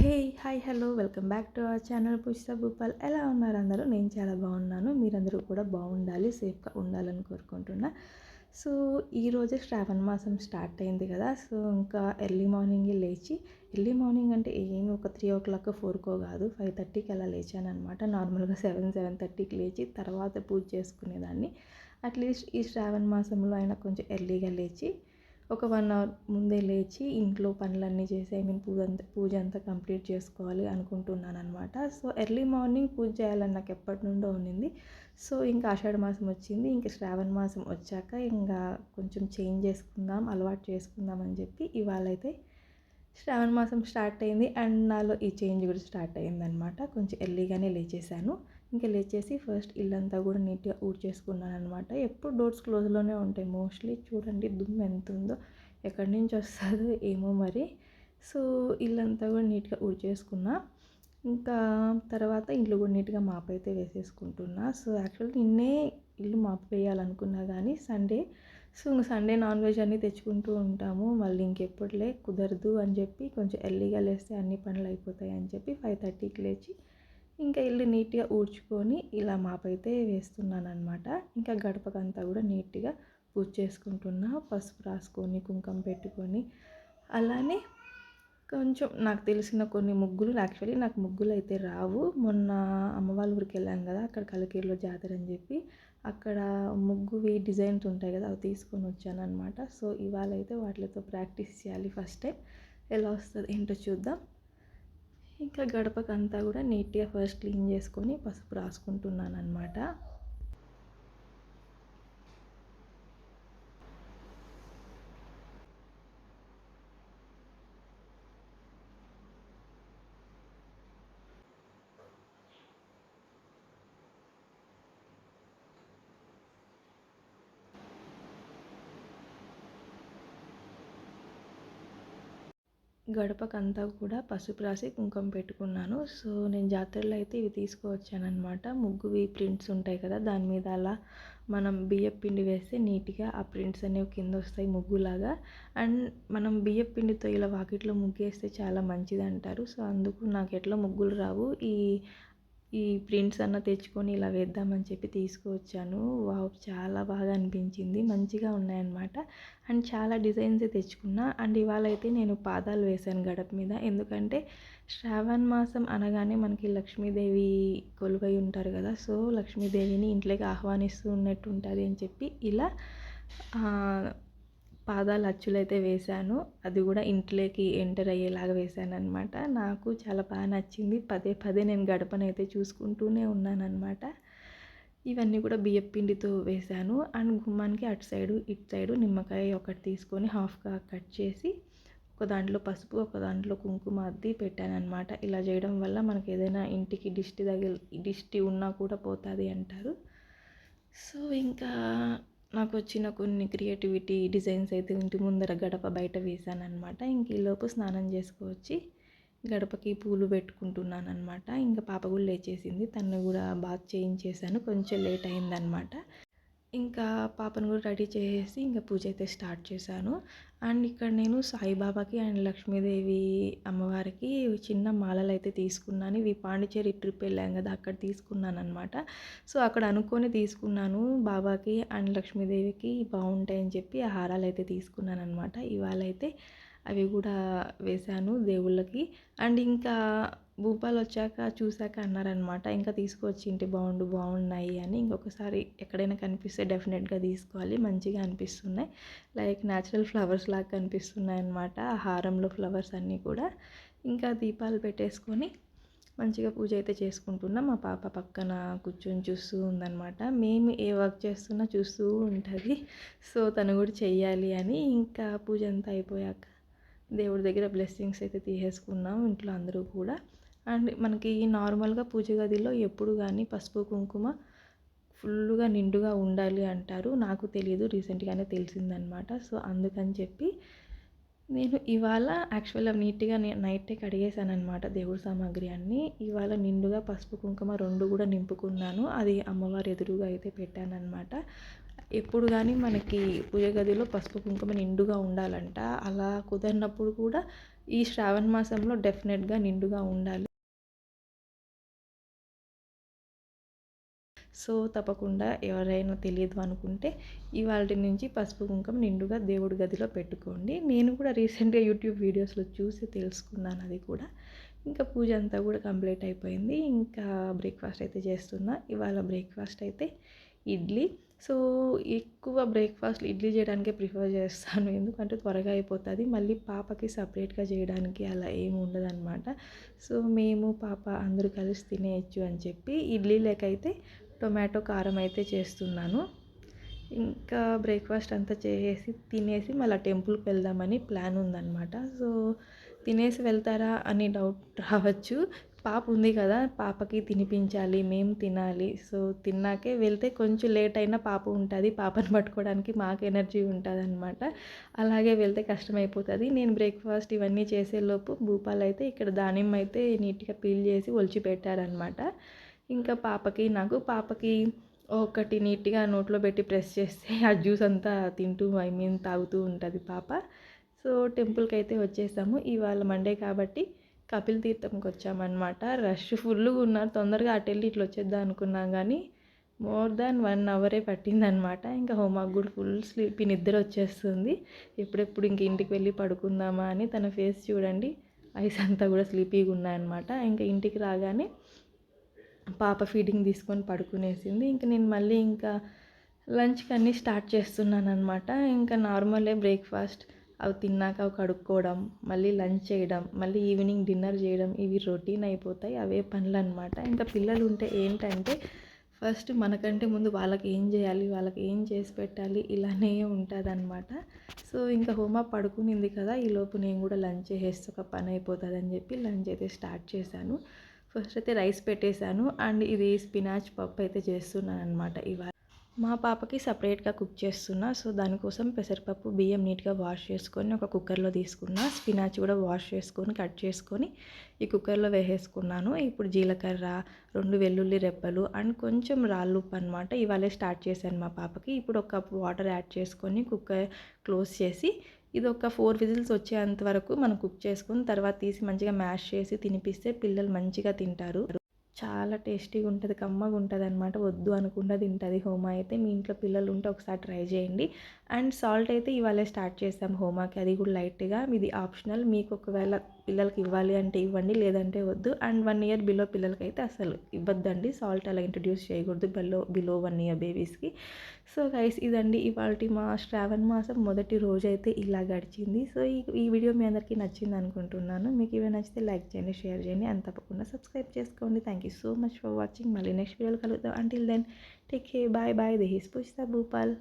Hey hi hello welcome back to our channel Pushpa Bhupal. ఎలా ఉన్నారు అందరూ? నేను చాలా బాగున్నాను. మీరందరూ కూడా బాగుండాలి, సేఫ్గా ఉండాలని కోరుకుంటున్నా. సో ఈరోజే శ్రావణ మాసం స్టార్ట్ అయింది కదా. సో ఇంకా ఎర్లీ మార్నింగే లేచి, ఎర్లీ మార్నింగ్ అంటే ఏమి ఒక 3 o'clock 4 కాదు, 5:30కి అలా లేచాను అనమాట. నార్మల్గా 7:30కి లేచి తర్వాత పూజ చేసుకునేదాన్ని. అట్లీస్ట్ ఈ శ్రావణ మాసంలో అయినా కొంచెం ఎర్లీగా లేచి ఒక 1 hour ముందే లేచి ఇంట్లో పనులన్నీ చేసి పూజ అంతా కంప్లీట్ చేసుకోవాలి అనుకుంటున్నాను అనమాట. సో ఎర్లీ మార్నింగ్ పూజ చేయాలని నాకు ఎప్పటి నుండో ఉన్నింది. సో ఇంకా ఆషాఢ మాసం వచ్చింది, ఇంకా శ్రావణ మాసం వచ్చాక ఇంకా కొంచెం చేంజ్ చేసుకుందాం, అలవాటు చేసుకుందాం అని చెప్పి ఇవాళ అయితే శ్రావణ మాసం స్టార్ట్ అయింది. అండ్ నాలో ఈ చేంజ్ కూడా స్టార్ట్ అయిందనమాట. కొంచెం ఎర్లీగానే లేచేసాను. ఇంకా లేచేసి ఫస్ట్ ఇల్లంతా కూడా నీట్గా ఊడ్చేసుకున్నాను అనమాట. ఎప్పుడు డోర్స్ క్లోజ్లోనే ఉంటాయి మోస్ట్లీ. చూడండి దుమ్ము ఎంత ఉందో, ఎక్కడి నుంచి వస్తుందో ఏమో మరి. సో ఇల్లంతా కూడా నీట్గా ఊడ్చేసుకున్నా. ఇంకా తర్వాత ఇల్లు కూడా నీట్గా మాప్ అయితే వేసేసుకుంటున్నా. సో యాక్చువల్లీ నిన్నే ఇల్లు మాపు వేయాలనుకున్నా కానీ సండే నాన్ వెజ్ అన్నీ తెచ్చుకుంటూ ఉంటాము. మళ్ళీ ఇంకెప్పుడులే కుదరదు అని చెప్పి కొంచెం ఎర్లీగా లేస్తే అన్ని పనులు అయిపోతాయి అని చెప్పి 5:30కి లేచి ఇంకా ఇల్లు నీట్గా ఊడ్చుకొని ఇలా మాపైతే వేస్తున్నాను అనమాట. ఇంకా గడపకంతా కూడా నీట్గా పూజ చేసుకుంటున్నా, పసుపు రాసుకొని కుంకుమ పెట్టుకొని. అలానే కొంచెం నాకు తెలిసిన కొన్ని ముగ్గులు, యాక్చువల్లీ నాకు ముగ్గులు అయితే రావు. మొన్న అమ్మ వాళ్ళ ఊరికి వెళ్ళాను కదా, అక్కడ కలికిరిలో జాతర అని చెప్పి అక్కడ ముగ్గువి డిజైన్స్ ఉంటాయి కదా, అవి తీసుకొని వచ్చాను అనమాట. సో ఇవాళ అయితే వాటితో ప్రాక్టీస్ చేయాలి. ఫస్ట్ టైం ఎలా వస్తుంది ఏంటో చూద్దాం. ఇంకా గడపకంతా కూడా నీట్గా ఫస్ట్ క్లీన్ చేసుకొని పసుపు రాసుకుంటున్నాను అనమాట. గడపకంతా కూడా పసుపు రాసి కుంకుమ పెట్టుకున్నాను. సో నేను జాతరలో అయితే ఇవి తీసుకువచ్చానమాట. ముగ్గువి ప్రింట్స్ ఉంటాయి కదా, దాని మీద అలా మనం బియ్యం పిండి వేస్తే నీట్గా ఆ ప్రింట్స్ అనేవి కింద వస్తాయి ముగ్గులాగా. అండ్ మనం బియ్యం పిండితో ఇలా వాకిట్లో ముగ్గేస్తే చాలా మంచిది అంటారు. సో అందుకు నాకు ఎట్లా ముగ్గులు రావు, ఈ ప్రింట్స్ అన్న తెచ్చుకొని ఇలా వేద్దామని చెప్పి తీసుకువచ్చాను. వావ్, చాలా బాగా అనిపించింది, మంచిగా ఉన్నాయన్నమాట. అండ్ చాలా డిజైన్స్ తెచ్చుకున్నా. అండ్ ఇవాళ అయితే నేను పాదాలు వేశాను గడప మీద. ఎందుకంటే శ్రావణ మాసం అనగానే మనకి లక్ష్మీదేవి కొలువై ఉంటారు కదా. సో లక్ష్మీదేవిని ఇంట్లోకి ఆహ్వానిస్తూ ఉన్నట్టు ఉంటుంది అని చెప్పి ఇలా పాదాల అచ్చులైతే వేశాను. అది కూడా ఇంట్లోకి ఎంటర్ అయ్యేలాగా వేశాను అనమాట. నాకు చాలా బాగా నచ్చింది. పదే పదే నేను గడపనైతే చూసుకుంటూనే ఉన్నానన్నమాట. ఇవన్నీ కూడా బియ్యం పిండితో వేశాను. అండ్ గుమ్మానికి అటు సైడు ఇటు సైడు నిమ్మకాయ ఒకటి తీసుకొని హాఫ్గా కట్ చేసి ఒక దాంట్లో పసుపు ఒక దాంట్లో కుంకుమ అద్ది పెట్టానన్నమాట. ఇలా చేయడం వల్ల మనకి ఏదైనా ఇంటికి దిష్టి ఉన్నా కూడా పోతుంది అంటారు. సో ఇంకా నాకు వచ్చిన కొన్ని క్రియేటివిటీ డిజైన్స్ అయితే ఇంటి ముందర గడప బయట వేసానమాట. ఇంక ఈలోపు స్నానం చేసుకొచ్చి గడపకి పూలు పెట్టుకుంటున్నాను అనమాట. ఇంకా పాప కూడా లేచేసింది, తను కూడా బాత్ చేయించేసాను. కొంచెం లేట్ అయిందనమాట. ఇంకా పాపను కూడా రెడీ చేసేసి ఇంకా పూజ అయితే స్టార్ట్ చేశాను. అండ్ ఇక్కడ నేను సాయిబాబాకి అండ్ లక్ష్మీదేవి అమ్మవారికి చిన్న మాలలు అయితే తీసుకున్నాను. ఇవి పాండిచేరి ట్రిప్ వెళ్ళాం కదా, అక్కడ తీసుకున్నాను అనమాట. సో అక్కడ అనుకొని తీసుకున్నాను, బాబాకి అండ్ లక్ష్మీదేవికి బాగుంటాయని చెప్పి ఆ హారాలు అయితే తీసుకున్నాను అనమాట. ఇవాళ అయితే అవి కూడా వేశాను దేవుళ్ళకి. అండ్ ఇంకా భూపాల్ వచ్చాక చూశాక అన్నారనమాట, ఇంకా తీసుకువచ్చి ఇంటి బాగున్నాయి అని. ఇంకొకసారి ఎక్కడైనా కనిపిస్తే డెఫినెట్గా తీసుకోవాలి, మంచిగా అనిపిస్తున్నాయి. లైక్ న్యాచురల్ ఫ్లవర్స్ లాగా కనిపిస్తున్నాయి అనమాట ఆ హారంలో ఫ్లవర్స్ అన్నీ కూడా. ఇంకా దీపాలు పెట్టేసుకొని మంచిగా పూజ అయితే చేసుకుంటున్నాం. మా పాప పక్కన కూర్చొని చూస్తూ ఉందన్నమాట. మేము ఏ వర్క్ చేస్తున్నా చూస్తూ ఉంటుంది. సో తను కూడా చెయ్యాలి అని. ఇంకా పూజ అంతా అయిపోయాక దేవుడి దగ్గర బ్లెస్సింగ్స్ అయితే తీసేసుకున్నాం ఇంట్లో అందరూ కూడా. అండ్ మనకి నార్మల్గా పూజ గదిలో ఎప్పుడు కానీ పసుపు కుంకుమ ఫుల్గా నిండుగా ఉండాలి అంటారు. నాకు తెలియదు, రీసెంట్గానే తెలిసిందనమాట. సో అందుకని చెప్పి నేను ఇవాళ యాక్చువల్గా నీట్గా నైటే కడిగేసాను అనమాట దేవుడి సామాగ్రి అన్నీ. ఇవాళ నిండుగా పసుపు కుంకుమ 2 కూడా నింపుకున్నాను. అది అమ్మవారి ఎదురుగా అయితే పెట్టానన్నమాట. ఎప్పుడు కానీ మనకి పూజ గదిలో పసుపు కుంకుమ నిండుగా ఉండాలంట. అలా కుదరినప్పుడు కూడా ఈ శ్రావణ మాసంలో డెఫినెట్గా నిండుగా ఉండాలి. సో తప్పకుండా ఎవరైనా తెలియదు అనుకుంటే ఇవాల్టి నుంచి పసుపు కుంకుమ నిండుగా దేవుడి గదిలో పెట్టుకోండి. నేను కూడా రీసెంట్గా యూట్యూబ్ వీడియోస్లో చూసి తెలుసుకున్నాను అది కూడా. ఇంకా పూజ అంతా కూడా కంప్లీట్ అయిపోయింది. ఇంకా బ్రేక్ఫాస్ట్ అయితే చేస్తున్నా. ఇవాళ బ్రేక్ఫాస్ట్ అయితే ఇడ్లీ. సో ఎక్కువ బ్రేక్ఫాస్ట్లు ఇడ్లీ చేయడానికే ప్రిఫర్ చేస్తాను, ఎందుకంటే త్వరగా అయిపోతుంది. మళ్ళీ పాపకి సపరేట్గా చేయడానికి అలా ఏమి ఉండదన్నమాట. సో మేము పాప అందరూ కలిసి తినేయచ్చు అని చెప్పి ఇడ్లీ లేకైతే టొమాటో కారం అయితే చేస్తున్నాను. ఇంకా బ్రేక్ఫాస్ట్ అంతా చేసేసి తినేసి మళ్ళీ టెంపుల్కి వెళ్దామని ప్లాన్ ఉందన్నమాట. సో తినేసి వెళ్తారా అని డౌట్ రావచ్చు. పాప ఉంది కదా, పాపకి తినిపించాలి, మేము తినాలి. సో తిన్నాకే వెళ్తే కొంచెం లేట్ అయినా పాప ఉంటుంది, పాపను పట్టుకోవడానికి మాకు ఎనర్జీ ఉంటుందన్నమాట. అలాగే వెళ్తే కష్టమైపోతుంది. నేను బ్రేక్ఫాస్ట్ ఇవన్నీ చేసేలోపు భూపాల్ అయితే ఇక్కడ దానిమ్మ అయితే నీట్గా పీల్ చేసి ఒలిచి పెట్టారనమాట. ఇంకా పాపకి ఒకటి నీట్గా నోట్లో పెట్టి ప్రెస్ చేస్తే ఆ జ్యూస్ అంతా తింటూ తాగుతూ ఉంటుంది పాప. సో టెంపుల్కి అయితే వచ్చేసాము. ఇవాళ మండే కాబట్టి కపిల్ తీర్థంకి వచ్చామన్నమాట. రష్ ఫుల్గా ఉన్నారు. తొందరగా అటు వెళ్ళి ఇట్లా వచ్చేద్దాం అనుకున్నాం కానీ మోర్ దాన్ 1 అవరే పట్టిందనమాట. ఇంకా హోంవర్క్ కూడా ఫుల్ స్లీపీ నిద్ర వచ్చేస్తుంది. ఎప్పుడెప్పుడు ఇంక ఇంటికి వెళ్ళి పడుకుందామా అని తన ఫేస్ చూడండి, ఐస్ అంతా కూడా స్లీపీగా ఉన్నాయన్నమాట. ఇంకా ఇంటికి రాగానే పాప ఫీడింగ్ తీసుకొని పడుకునేసింది. ఇంక నేను మళ్ళీ ఇంకా లంచ్కి అన్నీ స్టార్ట్ చేస్తున్నాను అనమాట. ఇంకా నార్మలే బ్రేక్ఫాస్ట్ అవి తిన్నాక అవి కడుక్కోవడం, మళ్ళీ లంచ్ చేయడం, మళ్ళీ ఈవినింగ్ డిన్నర్ చేయడం, ఇవి రొటీన్ అయిపోతాయి. అవే పనులు అనమాట. ఇంకా పిల్లలు ఉంటే ఏంటంటే ఫస్ట్ మనకంటే ముందు వాళ్ళకి ఏం చేయాలి, వాళ్ళకి ఏం చేసి పెట్టాలి, ఇలానే ఉంటుందన్నమాట. సో ఇంకా హోంవర్క్ పడుకునింది కదా, ఈలోపు నేను కూడా లంచ్ చేసేస్తే ఒక పని అయిపోతుంది అని చెప్పి లంచ్ అయితే స్టార్ట్ చేశాను. ఫస్ట్ అయితే రైస్ పెట్టేశాను అండ్ ఇది స్పినాచ్ పప్పు అయితే చేస్తున్నాను అనమాట ఇవాళ. మా పాపకి సపరేట్గా కుక్ చేస్తున్నా. సో దానికోసం పెసరపప్పు బియ్యం నీట్గా వాష్ చేసుకొని ఒక కుక్కర్లో తీసుకున్నా. స్పినాచ్ కూడా వాష్ చేసుకొని కట్ చేసుకొని ఈ కుక్కర్లో వేసేసుకున్నాను. ఇప్పుడు జీలకర్ర, 2 వెల్లుల్లి రెబ్బలు అండ్ కొంచెం రాళ్ళుప్పు అనమాట ఇవాళే స్టార్ట్ చేశాను మా పాపకి. ఇప్పుడు ఒక కప్ వాటర్ యాడ్ చేసుకొని కుక్కర్ క్లోజ్ చేసి ఇది ఒక 4 విజిల్స్ వచ్చేంత వరకు మనం కుక్ చేసుకొని తర్వాత తీసి మంచిగా మ్యాష్ చేసి తినిపిస్తే పిల్లలు మంచిగా తింటారు. చాలా టేస్టీగా ఉంటుంది, కమ్మగా ఉంటుంది అనమాట. వద్దు అనకుండా తింటుంది హోమా అయితే. మీ ఇంట్లో పిల్లలు ఉంటే ఒకసారి ట్రై చేయండి. అండ్ సాల్ట్ అయితే ఇవాళ స్టార్ట్ చేస్తాం హోమాకి, అది కూడా లైట్గా. ఇది ఆప్షనల్, మీకు ఒకవేళ పిల్లలకి ఇవ్వాలి అంటే ఇవ్వండి, లేదంటే వద్దు. అండ్ 1 ఇయర్ బిలో పిల్లలకి అయితే అసలు ఇవ్వద్దండి సాల్ట్, అలా ఇంట్రడ్యూస్ చేయకూడదు బిలో 1 ఇయర్ బేబీస్కి. సో గైస్ ఇదండి ఇవాల్టి మా శ్రావణ మాసం మొదటి రోజు అయితే ఇలా గడిచింది. సో ఈ వీడియో మీ అందరికీ నచ్చింది అనుకుంటున్నాను. మీకు ఇవి నచ్చితే లైక్ చేయండి, షేర్ చేయండి అండ్ తప్పకుండా సబ్స్క్రైబ్ చేసుకోండి. Thank you so much for watching. మళ్ళీ నెక్స్ట్ వీడియోలో కలుద్దాం. Until then take care, bye bye. This is Poojitha Bhupal.